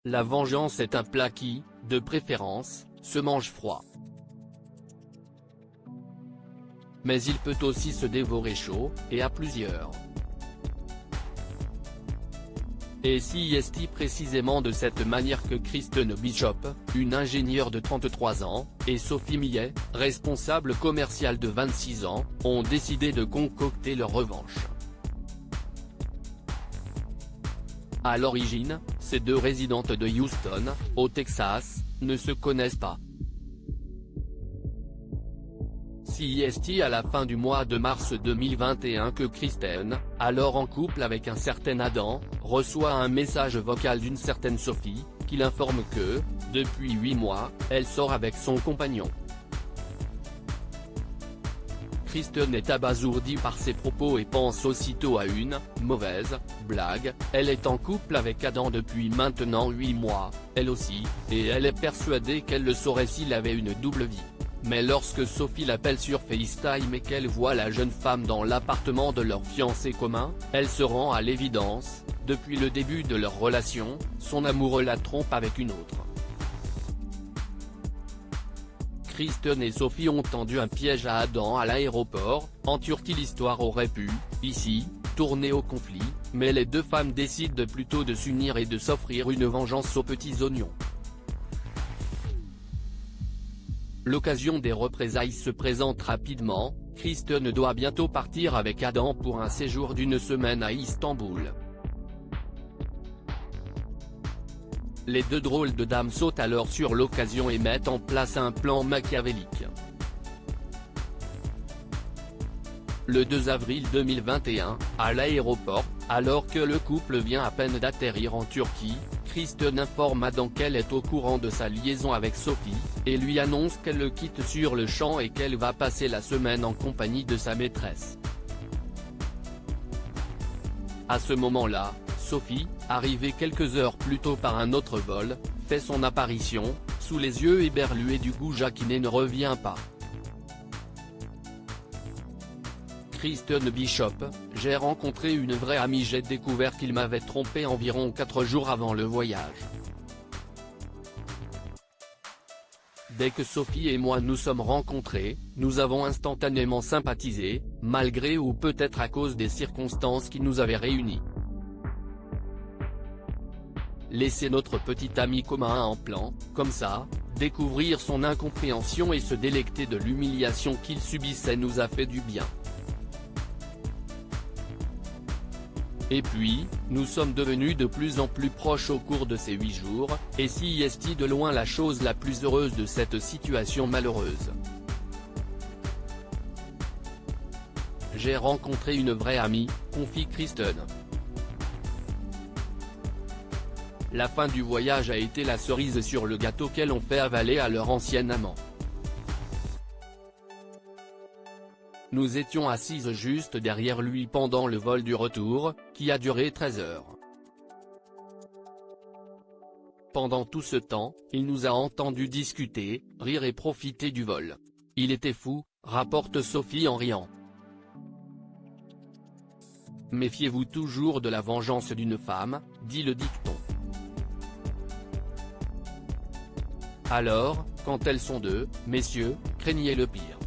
La vengeance est un plat qui, de préférence, se mange froid. Mais il peut aussi se dévorer chaud, et à plusieurs. Et si est précisément de cette manière que Kristen Bishop, une ingénieure de 33 ans, et Sophie Millet, responsable commercial de 26 ans, ont décidé de concocter leur revanche. À l'origine, ces deux résidentes de Houston, au Texas, ne se connaissent pas. C'est à la fin du mois de mars 2021 que Kristen, alors en couple avec un certain Adam, reçoit un message vocal d'une certaine Sophie, qui l'informe que, depuis 8 mois, elle sort avec son compagnon. Kristen est abasourdie par ces propos et pense aussitôt à une « mauvaise » blague. Elle est en couple avec Adam depuis maintenant 8 mois, elle aussi, et elle est persuadée qu'elle le saurait s'il avait une double vie. Mais lorsque Sophie l'appelle sur FaceTime et qu'elle voit la jeune femme dans l'appartement de leur fiancé commun, elle se rend à l'évidence, depuis le début de leur relation, son amoureux la trompe avec une autre. Kristen et Sophie ont tendu un piège à Adam à l'aéroport, en Turquie. L'histoire aurait pu, ici, tourner au conflit, mais les deux femmes décident plutôt de s'unir et de s'offrir une vengeance aux petits oignons. L'occasion des représailles se présente rapidement. Kristen doit bientôt partir avec Adam pour un séjour d'1 semaine à Istanbul. Les deux drôles de dames sautent alors sur l'occasion et mettent en place un plan machiavélique. Le 2 avril 2021, à l'aéroport, alors que le couple vient à peine d'atterrir en Turquie, Kristen informe Adam qu'elle est au courant de sa liaison avec Sophie, et lui annonce qu'elle le quitte sur le champ et qu'elle va passer la semaine en compagnie de sa maîtresse. À ce moment-là, Sophie, arrivée quelques heures plus tôt par un autre vol, fait son apparition, sous les yeux éberlués du goujat qui ne revient pas. Kristen Bishop, j'ai rencontré une vraie amie. J'ai découvert qu'il m'avait trompé environ 4 jours avant le voyage. Dès que Sophie et moi nous sommes rencontrés, nous avons instantanément sympathisé, malgré ou peut-être à cause des circonstances qui nous avaient réunis. Laisser notre petit ami commun en plan, comme ça, découvrir son incompréhension et se délecter de l'humiliation qu'il subissait nous a fait du bien. Et puis, nous sommes devenus de plus en plus proches au cours de ces 8 jours, et c'est de loin la chose la plus heureuse de cette situation malheureuse. J'ai rencontré une vraie amie, confie Kristen. La fin du voyage a été la cerise sur le gâteau qu'elles ont fait avaler à leur ancien amant. Nous étions assises juste derrière lui pendant le vol du retour, qui a duré 13 heures. Pendant tout ce temps, il nous a entendus discuter, rire et profiter du vol. Il était fou, rapporte Sophie en riant. Méfiez-vous toujours de la vengeance d'une femme, dit le dicton. Alors, quand elles sont deux, messieurs, craignez le pire.